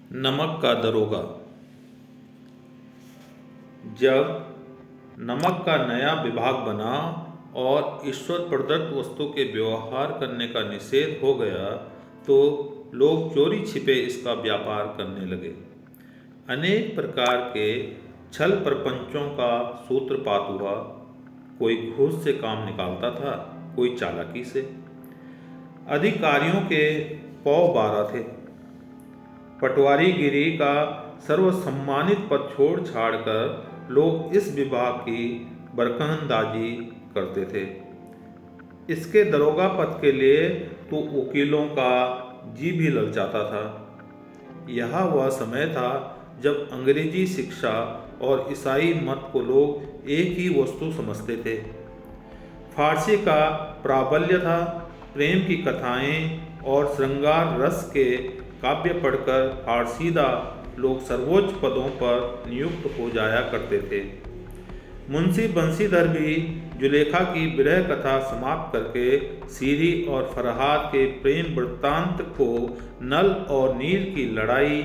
नमक का दरोगा। जब नमक का नया विभाग बना और ईश्वर प्रदत्त वस्तु के व्यवहार करने का निषेध हो गया तो लोग चोरी छिपे इसका व्यापार करने लगे। अनेक प्रकार के छल प्रपंचों का सूत्रपात हुआ। कोई घूस से काम निकालता था, कोई चालाकी से। अधिकारियों के पौ 12 थे। पटवारीगिरी का सर्वसम्मानित पद छोड़ छाड़ कर लोग इस विभाग की बरकंदाजी करते थे। इसके दरोगा पद के लिए तो वकीलों का जी भी ललचाता था। यह वह समय था जब अंग्रेजी शिक्षा और ईसाई मत को लोग एक ही वस्तु समझते थे। फारसी का प्राबल्य था। प्रेम की कथाएं और श्रृंगार रस के काव्य पढ़कर फारसीदा लोग सर्वोच्च पदों पर नियुक्त हो जाया करते थे। मुंशी बंशीधर भी जुलेखा की विरह कथा समाप्त करके सीरी और फरहाद के प्रेम वृत्तांत को नल और नील की लड़ाई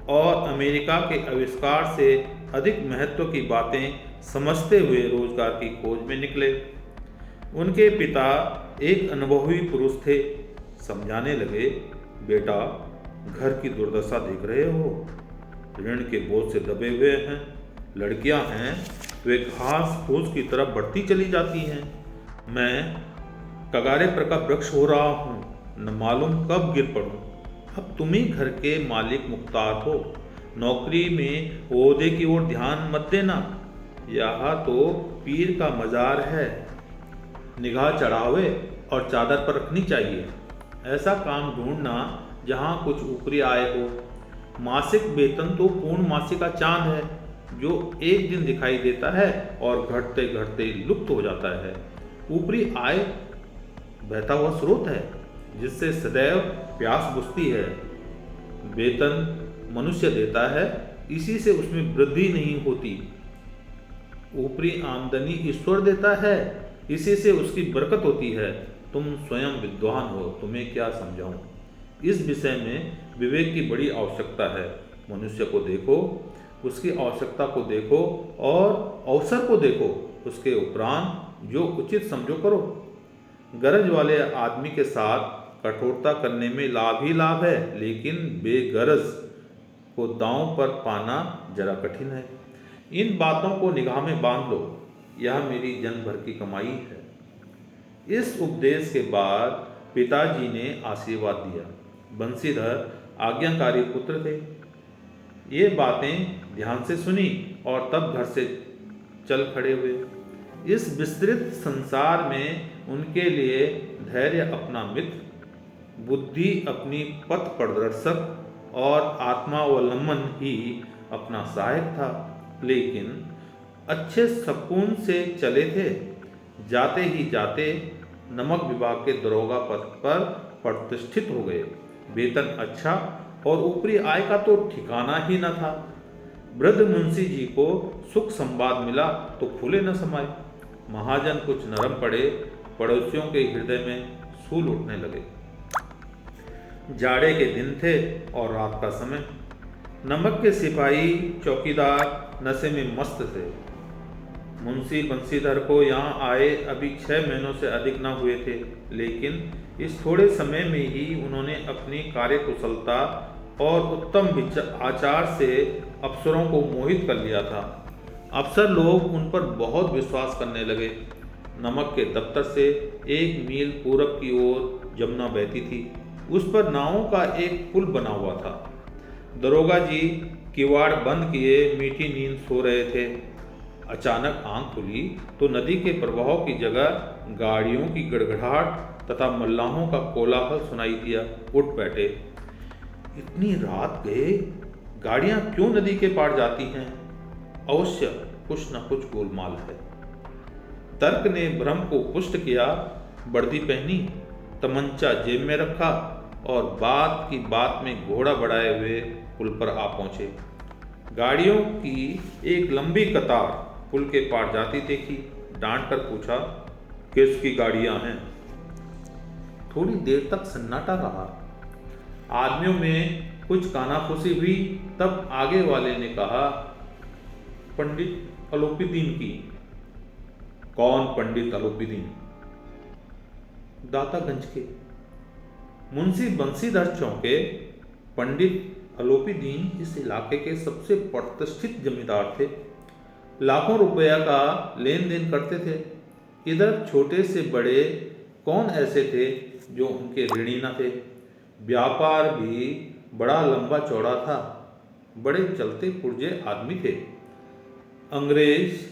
और अमेरिका के आविष्कार से अधिक महत्व की बातें समझते हुए रोजगार की खोज में निकले। उनके पिता एक अनुभवी पुरुष थे। समझाने लगे, बेटा, घर की दुर्दशा देख रहे हो, ऋण के बोझ से दबे हुए हैं। लड़कियां हैं, वे घास फूस की तरफ बढ़ती चली जाती हैं। मैं कगारे पर का वृक्ष हो रहा हूँ, न मालूम कब गिर पड़ूं। अब तुम ही घर के मालिक मुख्तार हो। नौकरी में ओहदे की ओर ध्यान मत देना। यह तो पीर का मजार है, निगाह चढ़ावे और चादर पर रखनी चाहिए। ऐसा काम ढूंढना जहाँ कुछ ऊपरी आय हो। मासिक वेतन तो पूर्ण मासिक का चांद है, जो एक दिन दिखाई देता है और घटते घटते लुप्त हो जाता है। ऊपरी आय बहता हुआ स्रोत है, जिससे सदैव प्यास बुझती है। वेतन मनुष्य देता है, इसी से उसमें वृद्धि नहीं होती। ऊपरी आमदनी ईश्वर देता है, इसी से उसकी बरकत होती है। तुम स्वयं विद्वान हो, तुम्हें क्या समझाऊं। इस विषय में विवेक की बड़ी आवश्यकता है। मनुष्य को देखो, उसकी आवश्यकता को देखो और अवसर को देखो। उसके उपरांत जो उचित समझो करो। गरज वाले आदमी के साथ कठोरता करने में लाभ ही लाभ है, लेकिन बेगरज को दांव पर पाना जरा कठिन है। इन बातों को निगाह में बांध लो। यह मेरी जन्म भर की कमाई है। इस उपदेश के बाद पिताजी ने आशीर्वाद दिया। बंशीधर आज्ञाकारी पुत्र थे। ये बातें ध्यान से सुनी और तब घर से चल खड़े हुए। इस विस्तृत संसार में उनके लिए धैर्य अपना मित्र, बुद्धि अपनी पथ प्रदर्शक और आत्मावलंबन ही अपना सहायक था। लेकिन अच्छे सकून से चले थे। जाते ही जाते नमक विभाग के दरोगा पद पर प्रतिष्ठित हो गए। वेतन अच्छा और ऊपरी आय का तो ठिकाना ही न था। वृद्ध मुंशी जी को सुख संवाद मिला तो फूले न समाये। महाजन कुछ नरम पड़े, पड़ोसियों के हृदय में सूल उठने लगे। जाड़े के दिन थे और रात का समय। नमक के सिपाही चौकीदार नशे में मस्त थे। मुंशी बंशीधर को यहाँ आए अभी 6 महीनों से अधिक न हुए थे, लेकिन इस थोड़े समय में ही उन्होंने अपनी कार्यकुशलता और उत्तम आचार से अफसरों को मोहित कर लिया था। अफसर लोग उन पर बहुत विश्वास करने लगे। नमक के दफ्तर से 1 मील पूरब की ओर जमुना बहती थी। उस पर नावों का एक पुल बना हुआ था। दरोगा जी किवाड़ बंद किए मीठी नींद सो रहे थे। अचानक आंख खुली तो नदी के प्रवाह की जगह गाड़ियों की गड़गड़ाहट तथा मल्लाहों का कोलाहल सुनाई दिया। उठ बैठे। इतनी रात गए, गाड़ियां क्यों नदी के पार जाती हैं? अवश्य कुछ न कुछ गोलमाल है। तर्क ने भ्रम को पुष्ट किया। वर्दी पहनी, तमंचा जेब में रखा और बात की बात में घोड़ा बढ़ाए हुए पुल पर आ पहुंचे। गाड़ियों की एक लंबी कतार पुल के पार जाती देखी। डांट कर पूछा, किसकी गाड़ियां हैं? थोड़ी देर तक सन्नाटा रहा। आदमियों में कुछ कानाफूसी हुई। तब आगे वाले ने कहा, पंडित अलोपीदीन की। कौन पंडित अलोपीदीन? दातागंज के। मुंशी बंसीधर चौंके। पंडित अलोपीदीन इस इलाके के सबसे प्रतिष्ठित जमींदार थे। लाखों रुपया का लेन देन करते थे। इधर छोटे से बड़े कौन ऐसे थे जो उनके ऋणी न थे। व्यापार भी बड़ा लंबा चौड़ा था। बड़े चलते पुर्जे आदमी थे। अंग्रेज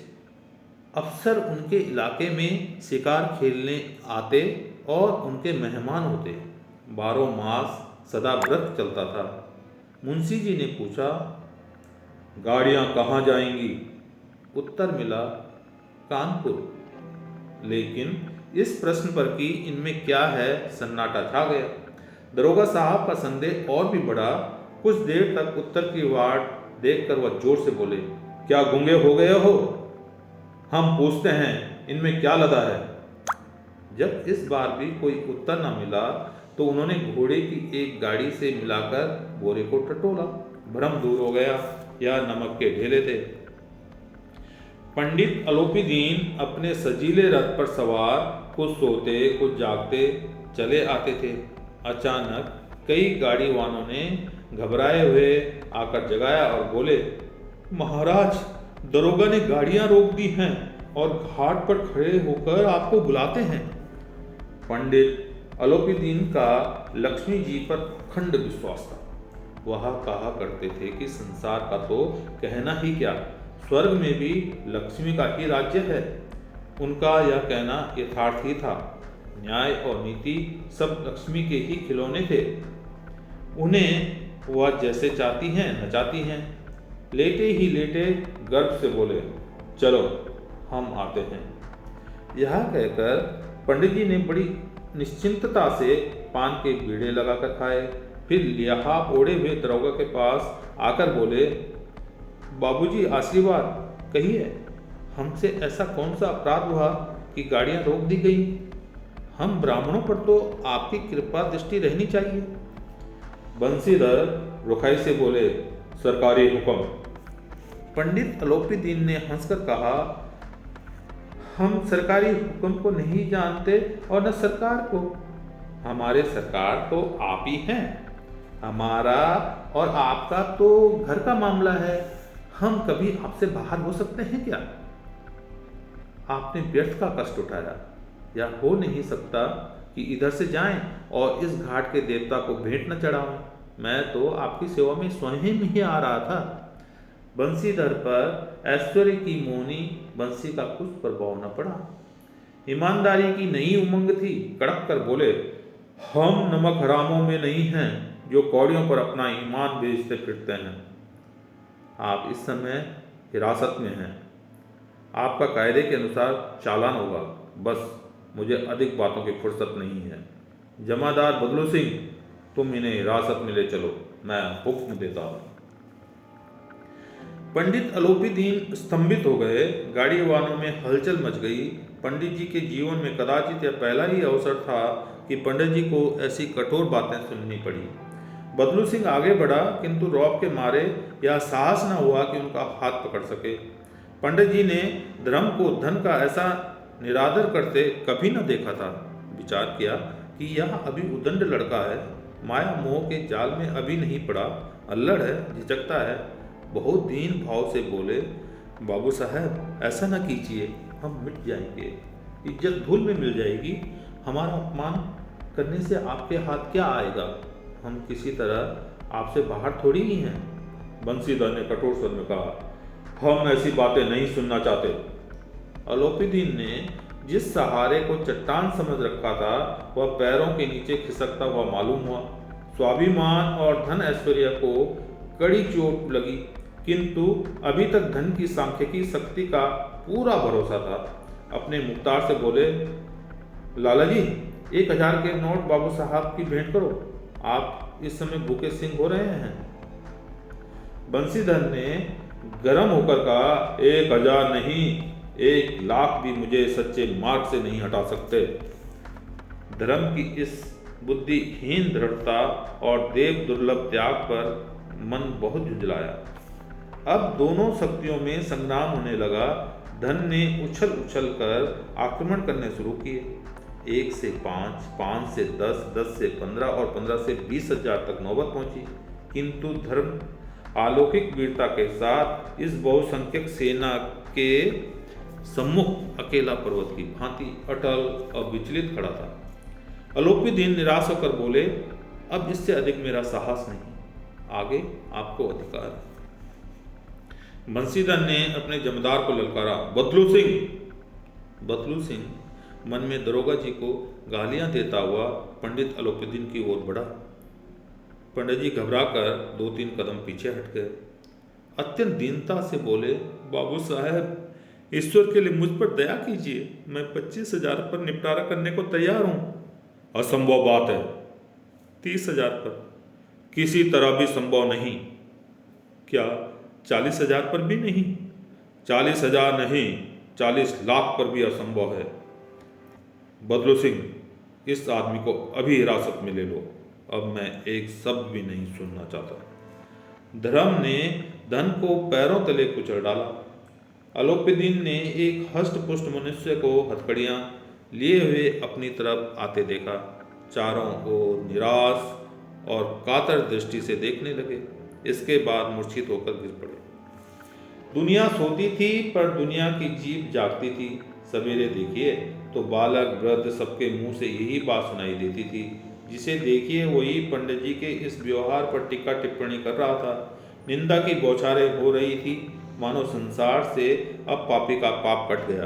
अफसर उनके इलाके में शिकार खेलने आते और उनके मेहमान होते। 12 मास सदा व्रत चलता था। मुंशी जी ने पूछा, गाड़ियां कहाँ जाएंगी? उत्तर मिला, कानपुर। लेकिन इस प्रश्न पर कि इनमें क्या है, सन्नाटा छा गया। दरोगा साहब का संदेह और भी बढ़ा। कुछ देर तक उत्तर की वाट देखकर वह जोर से बोले, क्या गूंगे हो गए हो? हम पूछते हैं, इनमें क्या लदा है? जब इस बार भी कोई उत्तर न मिला तो उन्होंने घोड़े की एक गाड़ी से मिलाकर बोरे को टटोला। भ्रम दूर हो गया, यह नमक के ढेले थे। पंडित अलोपीदीन अपने सजीले रथ पर सवार कुछ सोते कुछ जागते चले आते थे। अचानक कई गाड़ी वालों ने घबराए हुए आकर जगाया और बोले, महाराज, दरोगा ने गाड़ियां रोक दी हैं और घाट पर खड़े होकर आपको बुलाते हैं। पंडित अलोपीदीन का लक्ष्मी जी पर अखंड विश्वास था। वह कहा करते थे कि संसार का तो कहना ही क्या, स्वर्ग में भी लक्ष्मी का ही राज्य है। उनका यह कहना यथार्थ ही था। न्याय और नीति सब लक्ष्मी के ही खिलौने थे। उन्हें वह जैसे चाहती हैं नचाती हैं। लेटे ही लेटे गर्व से बोले, चलो हम आते हैं। यह कहकर पंडित जी ने बड़ी निश्चिंतता से पान के बीड़े लगाकर खाए। फिर लिहाफ ओढ़े हुए दरोगा के पास आकर बोले, बाबूजी आशीर्वाद, कहिए हमसे ऐसा कौन सा अपराध हुआ कि गाड़ियां रोक दी गई? हम ब्राह्मणों पर तो आपकी कृपा दृष्टि रहनी चाहिए। बंसीधर रुखाई से बोले, सरकारी हुक्म। पंडित अलोपीदीन ने हंसकर कहा, हम सरकारी हुक्म को नहीं जानते और न सरकार को। हमारे सरकार तो आप ही हैं। हमारा और आपका तो घर का मामला है। हम कभी आपसे बाहर हो सकते हैं क्या? आपने व्यर्थ का कष्ट उठाया। या हो नहीं सकता कि इधर से जाएं और इस घाट के देवता को भेंट न चढ़ावें। मैं तो आपकी सेवा में स्वयं ही आ रहा था। बंसीधर पर ऐश्वर्य की मोहनी बंसी का कुछ प्रभाव न पड़ा। ईमानदारी की नई उमंग थी। कड़क कर बोले, हम नमक हरामों में नहीं हैं जो कौड़ियों पर अपना ईमान बेचते फिरते हैं। आप इस समय हिरासत में हैं। आपका कायदे के अनुसार चालान होगा। बस मुझे अधिक बातों की फुर्सत नहीं है। जमादार बदलू सिंह, तुम इन्हें हिरासत में ले चलो, मैं हुक्म देता हूँ। पंडित अलोपीदीन स्तंभित हो गए। गाड़ी वालों में हलचल मच गई। पंडित जी के जीवन में कदाचित यह पहला ही अवसर था कि पंडित जी को ऐसी कठोर बातें सुननी पड़ी। बदलू सिंह आगे बढ़ा, किंतु रौब के मारे यह साहस न हुआ कि उनका हाथ पकड़ सके। पंडित जी ने धर्म को धन का ऐसा निरादर करते कभी न देखा था। विचार किया कि यह अभी उदंड लड़का है, माया मोह के जाल में अभी नहीं पड़ा, अल्लड़ है, झिझकता है। बहुत दीन भाव से बोले, बाबू साहब ऐसा न कीजिए, हम मिट जाएंगे, इज्जत धूल में मिल जाएगी। हमारा अपमान करने से आपके हाथ क्या आएगा? हम किसी तरह आपसे बाहर थोड़ी ही हैं। बंसीधर ने कठोर स्वर में कहा, हम ऐसी बातें नहीं सुनना चाहते। अलोपीदीन ने जिस सहारे को चट्टान समझ रखा था वह पैरों के नीचे खिसकता हुआ मालूम हुआ। स्वाभिमान और धन ऐश्वर्य को कड़ी चोट लगी, किंतु अभी तक धन की सांख्यिकी शक्ति का पूरा भरोसा था। अपने मुख्तार से बोले, लाला जी 1000 के नोट बाबू साहब की भेंट करो। आप इस समय भूखे सिंह हो रहे हैं। बंसीधर ने गरम होकर कहा, 1000 नहीं, 1,00,000 भी मुझे सच्चे मार्ग से नहीं हटा सकते। धर्म की इस बुद्धिहीन दृढ़ता और देव दुर्लभ त्याग पर मन बहुत झुंझलाया। अब दोनों शक्तियों में संग्राम होने लगा। धन ने उछल उछल कर आक्रमण करने शुरू किए। 1 से 5, 5 से 10, 10 से 15 और 15 से 20 हजार तक नौबत पहुंची। किंतु धर्म अलौकिक वीरता के साथ इस बहुसंख्यक सेना के सम्मुख अकेला पर्वत की भांति अटल और विचलित खड़ा था। अलोपीदीन निराश होकर बोले, अब इससे अधिक मेरा साहस नहीं, आगे आपको अधिकार है। बंसीधर ने अपने जमींदार को ललकारा, बदलू सिंह। बदलू सिंह मन में दरोगा जी को गालियां देता हुआ पंडित अलोपीदीन की ओर बढ़ा। पंडित जी घबराकर 2-3 कदम पीछे हट गए। अत्यंत दीनता से बोले, बाबू साहब, ईश्वर के लिए मुझ पर दया कीजिए, मैं 25,000 पर निपटारा करने को तैयार हूं। असंभव बात है। 30,000 पर किसी तरह भी संभव नहीं। क्या 40,000 पर भी नहीं? 40,000 नहीं, 40 लाख पर भी असंभव है। बदलू सिंह, इस आदमी को अभी हिरासत में ले लो, अब मैं एक शब्द भी नहीं सुनना चाहता। धर्म ने धन को पैरों तले कुचल डाला। अलोपीदीन ने एक हष्ट-पुष्ट मनुष्य को हथकड़ियां लिए हुए अपनी तरफ आते देखा। चारों ओर निराश और कातर दृष्टि से देखने लगे। इसके बाद मूर्छित होकर गिर पड़े। दुनिया सोती थी पर दुनिया की जीभ जागती थी। सवेरे देखिए तो बालक वृद्ध सबके मुंह से यही बात सुनाई देती थी। जिसे देखिए वही पंडित जी के इस व्यवहार पर टीका टिप्पणी कर रहा था। निंदा की बौछारें हो रही थी, मानो संसार से अब पापी का पाप कट गया।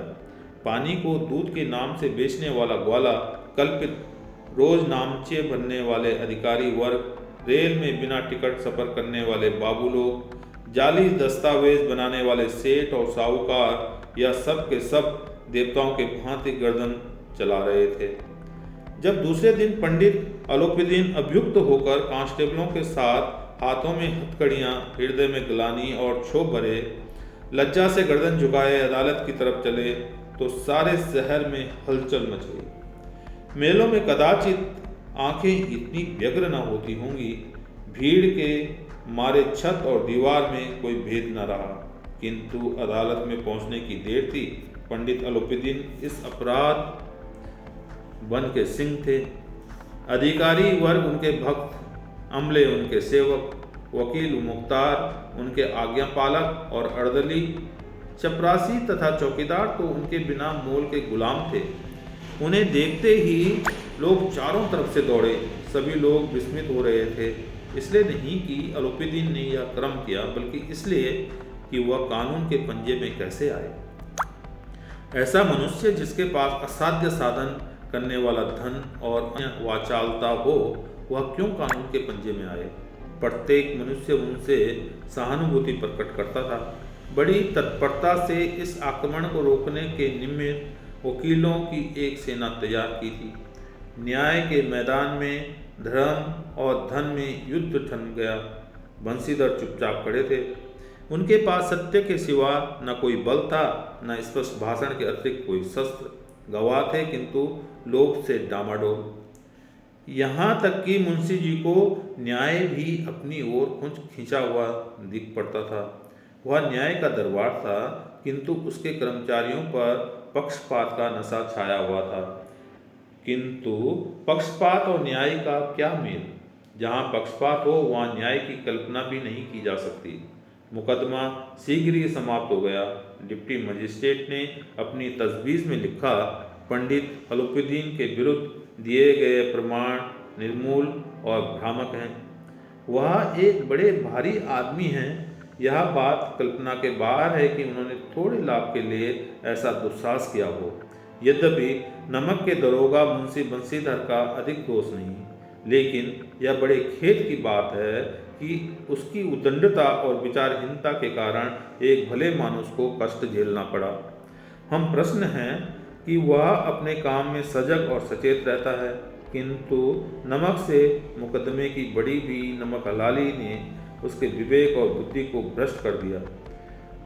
पानी को दूध के नाम से बेचने वाला ग्वाला, कल्पित रोज नामचे भरने वाले अधिकारी वर्ग, रेल में बिना टिकट सफर करने वाले बाबू लोग, जाली दस्तावेज बनाने वाले सेठ और साहूकार, यह सब के सब देवताओं के भांति गर्दन चला रहे थे। जब दूसरे दिन पंडित अलोपीदीन अभियुक्त होकर कांस्टेबलों के साथ हाथों में हथकड़ियां, हृदय में ग्लानि और क्षोभ भरे, लज्जा से गर्दन झुकाए अदालत की तरफ चले तो सारे शहर में हलचल मच गई। मेलों में कदाचित आंखें इतनी व्यग्र न होती होंगी। भीड़ के मारे छत और दीवार में कोई भेद न रहा। किंतु अदालत में पहुंचने की देर थी। पंडित अलोपीदीन इस अपराध वन के सिंह थे। अधिकारी वर्ग उनके भक्त, अमले उनके सेवक, वकील मुख्तार उनके आज्ञापालक और अर्दली, चपरासी तथा चौकीदार तो उनके बिना मोल के गुलाम थे। उन्हें देखते ही लोग चारों तरफ से दौड़े। सभी लोग विस्मित हो रहे थे, इसलिए नहीं कि अलोपीदीन ने यह कर्म किया, बल्कि इसलिए कि वह कानून के पंजे में कैसे आए। ऐसा मनुष्य जिसके पास असाध्य साधन करने वाला धन और वाचालता हो, वह क्यों कानून के पंजे में आए। प्रत्येक मनुष्य उनसे सहानुभूति प्रकट करता था। बड़ी तत्परता से इस आक्रमण को रोकने के निमित्त वकीलों की एक सेना तैयार की थी। न्याय के मैदान में धर्म और धन में युद्ध थम गया। बंसीधर चुपचाप खड़े थे। उनके पास सत्य के सिवा न कोई बल था, न स्पष्ट भाषण के अतिरिक्त कोई शस्त्र। गवाह थे किंतु लोभ से डामाडोल। यहाँ तक कि मुंशी जी को न्याय भी अपनी ओर खींचा हुआ दिख पड़ता था। वह न्याय का दरबार था, किंतु उसके कर्मचारियों पर पक्षपात का नशा छाया हुआ था। किंतु पक्षपात और न्याय का क्या मेल। जहाँ पक्षपात हो वहाँ न्याय की कल्पना भी नहीं की जा सकती। मुकदमा शीघ्र ही समाप्त हो गया। डिप्टी मजिस्ट्रेट ने अपनी तजवीज़ में लिखा, पंडित अलोपीदीन के विरुद्ध दिए गए प्रमाण निर्मूल और भ्रामक हैं। वह एक बड़े भारी आदमी हैं। यह बात कल्पना के बाहर है कि उन्होंने थोड़े लाभ के लिए ऐसा दुस्साहस किया हो। यद्यपि नमक के दरोगा मुंशी बंसीधर का अधिक दोष नहीं, लेकिन यह बड़े खेद की बात है कि उसकी उद्दंडता और विचारहीनता के कारण एक भले मानुष को कष्ट झेलना पड़ा। हम प्रश्न हैं कि वह अपने काम में सजग और सचेत रहता है, किंतु नमक से मुकदमे की बड़ी भी नमक हलाली ने उसके विवेक और बुद्धि को भ्रष्ट कर दिया।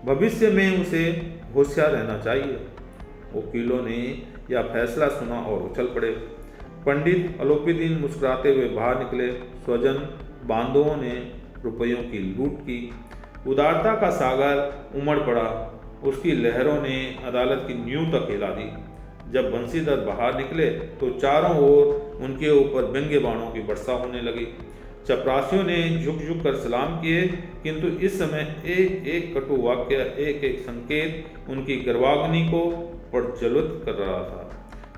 भविष्य में उसे होशियार रहना चाहिए। वकीलों ने यह फैसला सुना और उछल पड़े। पंडित अलोपीदीन मुस्कुराते हुए बाहर निकले। स्वजन बांधवों ने रुपयों की लूट की। उदारता का सागर उमड़ पड़ा। उसकी लहरों ने अदालत की नींव तक हिला दी। जब बंसीधर बाहर निकले तो चारों ओर उनके ऊपर व्यंग्य बाणों की वर्षा होने लगी। चपरासियों ने झुक झुक कर सलाम किए, किंतु इस समय एक एक कटु वाक्य, एक एक संकेत उनकी गर्वाग्नि को प्रज्वलित कर रहा था।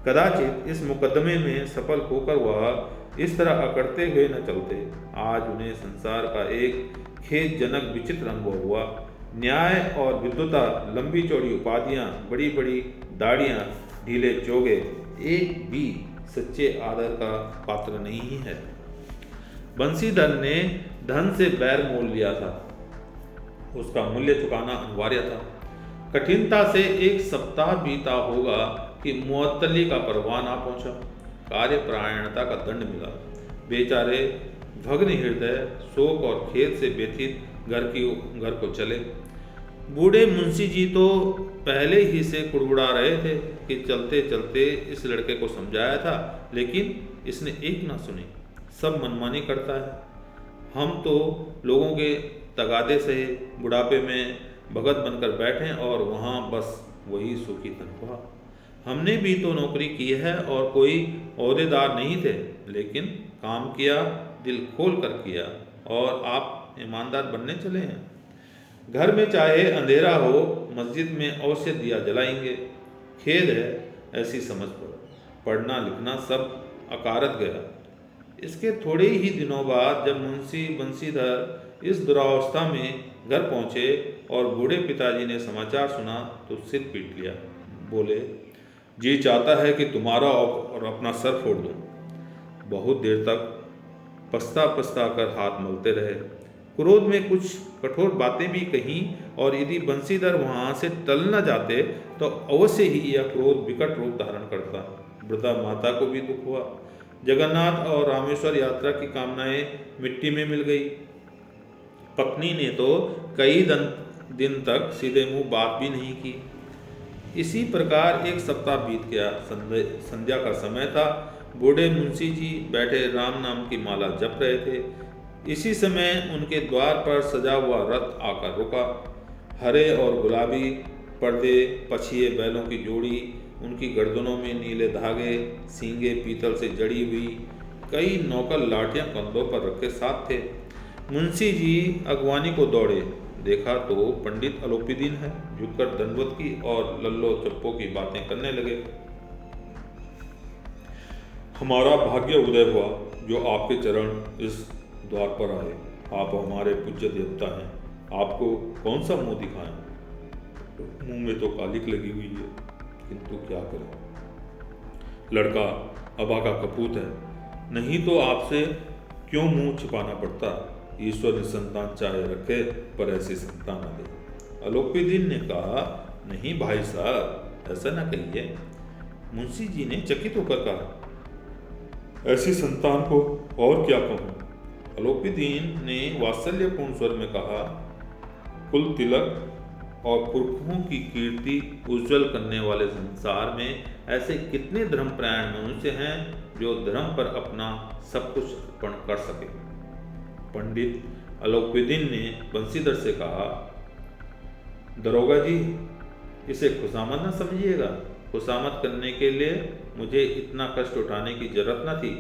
कदाचित इस मुकदमे में सफल होकर वह इस तरह अकड़ते हुए न चलते। आज उन्हें संसार का एक खेदजनक विचित्र अनुभव हुआ। न्याय और विद्वता, लंबी चौड़ी उपाधियां, बड़ी बड़ी दाढ़ियां, ढीले चोगे, एक भी सच्चे आदर का पात्र नहीं है। बंसीधर ने धन से बैर मोल लिया था। उसका मूल्य चुकाना अनिवार्य था। कठिनता से एक सप्ताह बीता होगा कि मुअत्तली का परवाना पहुंचा। कार्यपरायणता का दंड मिला। बेचारे भग्न हृदय, शोक और खेद से व्यथित घर को चले। बूढ़े मुंशी जी तो पहले ही से कुड़कुड़ा रहे थे कि चलते चलते इस लड़के को समझाया था, लेकिन इसने एक ना सुनी। सब मनमानी करता है। हम तो लोगों के तगादे से बुढ़ापे में भगत बनकर बैठे और वहाँ बस वही सूखी तनख्वाह। हमने भी तो नौकरी की है और कोई ओहदेदार नहीं थे, लेकिन काम किया, दिल खोल कर किया, और आप ईमानदार बनने चले हैं। घर में चाहे अंधेरा हो, मस्जिद में अवश्य दिया जलाएंगे। खेद है ऐसी समझ पर। पढ़ना लिखना सब अकारत गया। इसके थोड़े ही दिनों बाद जब मुंशी बंसीधर इस दुरावस्था में घर पहुंचे और बूढ़े पिताजी ने समाचार सुना तो सिर पीट लिया। बोले, जी चाहता है कि तुम्हारा और अपना सर फोड़ दूं। बहुत देर तक पछता पछता कर हाथ मलते रहे। क्रोध में कुछ कठोर बातें भी कहीं, और यदि बंसीधर वहां से टल न जाते तो अवश्य ही यह क्रोध विकट रूप धारण करता। वृद्धा माता को भी दुख हुआ। जगन्नाथ और रामेश्वर यात्रा की कामनाएं मिट्टी में मिल गई। पत्नी ने तो कई दिन तक सीधे मुंह बात भी नहीं की। इसी प्रकार एक सप्ताह बीत गया। संध्या का समय था। बूढ़े मुंशी जी बैठे राम नाम की माला जप रहे थे। इसी समय उनके द्वार पर सजा हुआ रथ आकर रुका। हरे और गुलाबी पर्दे, पछिए बैलों की जोड़ी, उनकी गर्दनों में नीले धागे, सींगे पीतल से जड़ी हुई, कई नौकर लाठियां कंधों पर रखे साथ थे। मुंशी जी अगवानी को दौड़े। देखा तो पंडित अलोपीदीन है। झुककर दंडवत की और लल्लो चप्पो की बातें करने लगे। हमारा भाग्य उदय हुआ जो आपके चरण इस द्वार पर आए। आप हमारे पूज्य देवता हैं। आपको कौन सा मुंह दिखाएं? मुंह में तो कालिक लगी हुई है, किंतु क्या करें। लड़का अबा का कपूत है, नहीं तो आपसे क्यों मुंह छिपाना पड़ता। ईश्वर निसंतान चाहे रखे, पर ऐसी संतान न दे। अलोपीदीन ने कहा, नहीं भाई साहब, ऐसा ना कहिए। मुंशी जी ने चकित होकर कहा, ऐसी संतान को और क्या कहूँ। अलोपीदीन ने वात्सल्यपूर्ण स्वर में कहा, कुल तिलक और पुरखों की कीर्ति उज्जवल करने वाले संसार में ऐसे कितने धर्मपरायण मनुष्य हैं जो धर्म पर अपना सब कुछ अर्पण कर सके। पंडित अलोपीदीन ने बंसीधर से कहा, दरोगा जी, इसे खुशामद न समझिएगा। खुशामद करने के लिए मुझे इतना कष्ट उठाने की जरूरत न थी।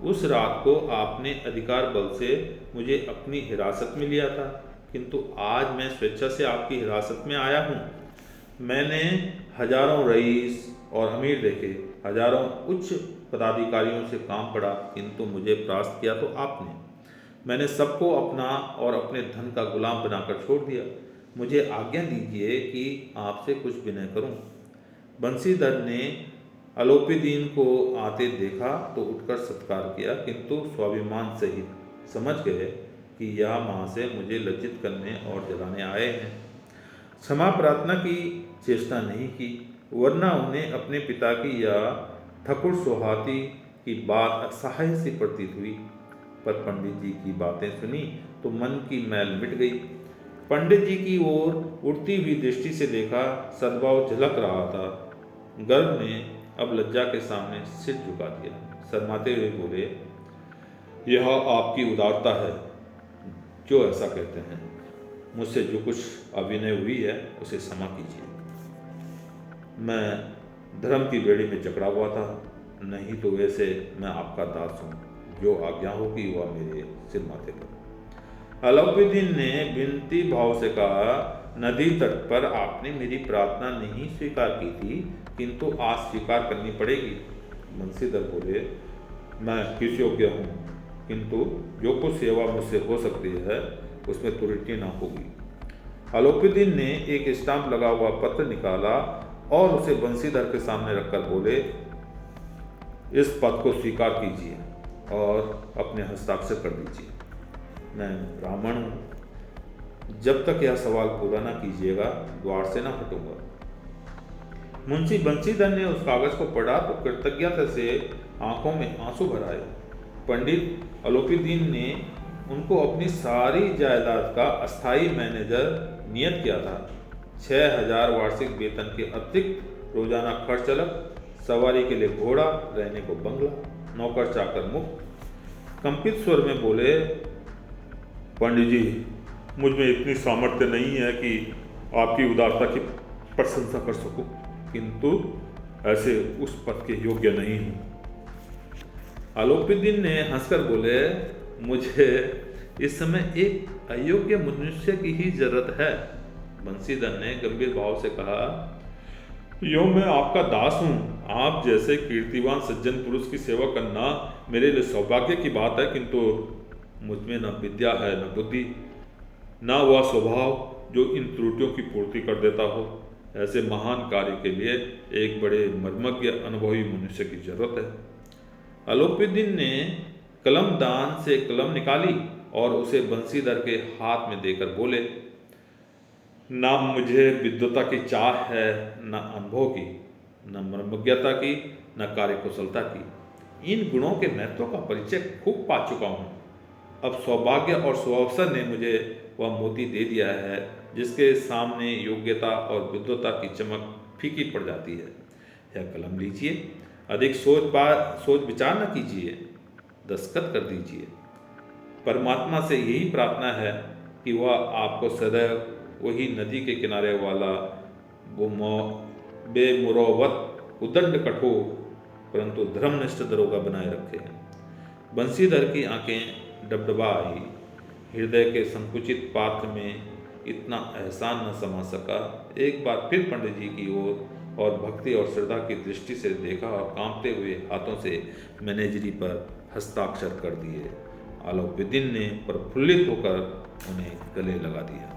उस रात को आपने अधिकार बल से मुझे अपनी हिरासत में लिया था, किंतु आज मैं स्वेच्छा से आपकी हिरासत में आया हूँ। मैंने हजारों रईस और अमीर देखे, हजारों उच्च पदाधिकारियों से काम पड़ा, किंतु मुझे परास्त किया तो आपने। मैंने सबको अपना और अपने धन का गुलाम बनाकर छोड़ दिया। मुझे आज्ञा दीजिए कि आपसे कुछ विनय करूं। बंसीधर ने अलोपीदीन को आते देखा तो उठकर सत्कार किया, किंतु स्वाभिमान सहित समझ गए कि यह महाशय मुझे लज्जित करने और जलाने आए हैं। क्षमा प्रार्थना की चेष्टा नहीं की, वरना उन्हें अपने पिता की या ठकुर सोहाती की बात असहाय सी प्रतीत हुई। पर पंडित जी की बातें सुनी तो मन की मैल मिट गई। पंडित जी की ओर उड़ती हुई दृष्टि से देखा, सद्भाव झलक रहा था। गर्व ने अब लज्जा के सामने सिर झुका दिया। शर्माते हुए बोले, यह आपकी उदारता है जो ऐसा कहते हैं। मुझसे जो कुछ अभिनय हुई है उसे क्षमा कीजिए। मैं धर्म की बेड़ी में जकड़ा हुआ था, नहीं तो वैसे मैं आपका दास हूँ। जो आज्ञा होगी वह मेरे सिर माथे पर। अलाउद्दीन ने विनती भाव से कहा, नदी तट पर आपने मेरी प्रार्थना नहीं स्वीकार की थी, किंतु आज स्वीकार करनी पड़ेगी। बंसीधर बोले, मैं किस योग्य हूँ, किंतु जो कुछ सेवा मुझसे हो सकती है उसमें त्रुटि ना होगी। अलाउद्दीन ने एक स्टाम्प लगा हुआ पत्र निकाला और उसे बंसीधर के सामने रखकर बोले, इस पद को स्वीकार कीजिए और अपने हस्ताक्षर कर दीजिए। मैं ब्राह्मण हूँ, जब तक यह सवाल पूरा ना कीजिएगा द्वार से ना हटूंगा। मुंशी बंसीधर ने उस कागज को पढ़ा तो कृतज्ञता से आंखों में आंसू भर आए। पंडित अलाउद्दीन ने उनको अपनी सारी जायदाद का अस्थाई मैनेजर नियत किया था। 6,000 वार्षिक वेतन के अतिरिक्त रोजाना खर्च अलग, सवारी के लिए घोड़ा, रहने को बंगला, नौकर चाकर मुक्त। कंपित स्वर में बोले, पंडित जी, मुझ में इतनी सामर्थ्य नहीं है कि आपकी उदारता की प्रशंसा कर सकूं, किंतु ऐसे उस पद के योग्य नहीं हूं। अलाउद्दीन ने हंसकर बोले, मुझे इस समय एक अयोग्य मनुष्य की ही जरूरत है। बंसीधर ने गंभीर भाव से कहा, यो मैं आपका दास हूँ। आप जैसे कीर्तिवान सज्जन पुरुष की सेवा करना मेरे लिए सौभाग्य की बात है, किंतु मुझ में न विद्या है न बुद्धि, न वह स्वभाव जो इन त्रुटियों की पूर्ति कर देता हो। ऐसे महान कार्य के लिए एक बड़े मर्मज्ञ अनुभवी मनुष्य की जरूरत है। अलाउद्दीन ने कलम दान से कलम निकाली और उसे बंसीधर के हाथ में देकर बोले, ना मुझे विद्वता की चाह है, न अनुभव की, न मर्मज्ञता की, न कार्यकुशलता की। इन गुणों के महत्व का परिचय खूब पा चुका हूँ। अब सौभाग्य और सुअवसर ने मुझे वह मोती दे दिया है जिसके सामने योग्यता और विद्वता की चमक फीकी पड़ जाती है। यह कलम लीजिए, अधिक सोच विचार न कीजिए, दस्तखत कर दीजिए। परमात्मा से यही प्रार्थना है कि वह आपको सदैव वही नदी के किनारे वाला बेमुरौवत उदंड कठोर परंतु धर्मनिष्ठ दरोगा बनाए रखे। बंसीधर की आंखें डबडबा आई। हृदय के संकुचित पात्र में इतना एहसान न समा सका। एक बार फिर पंडित जी की ओर और भक्ति और श्रद्धा की दृष्टि से देखा और कांपते हुए हाथों से मैनेजरी पर हस्ताक्षर कर दिए। अलाउद्दीन ने प्रफुल्लित होकर उन्हें गले लगा दिया।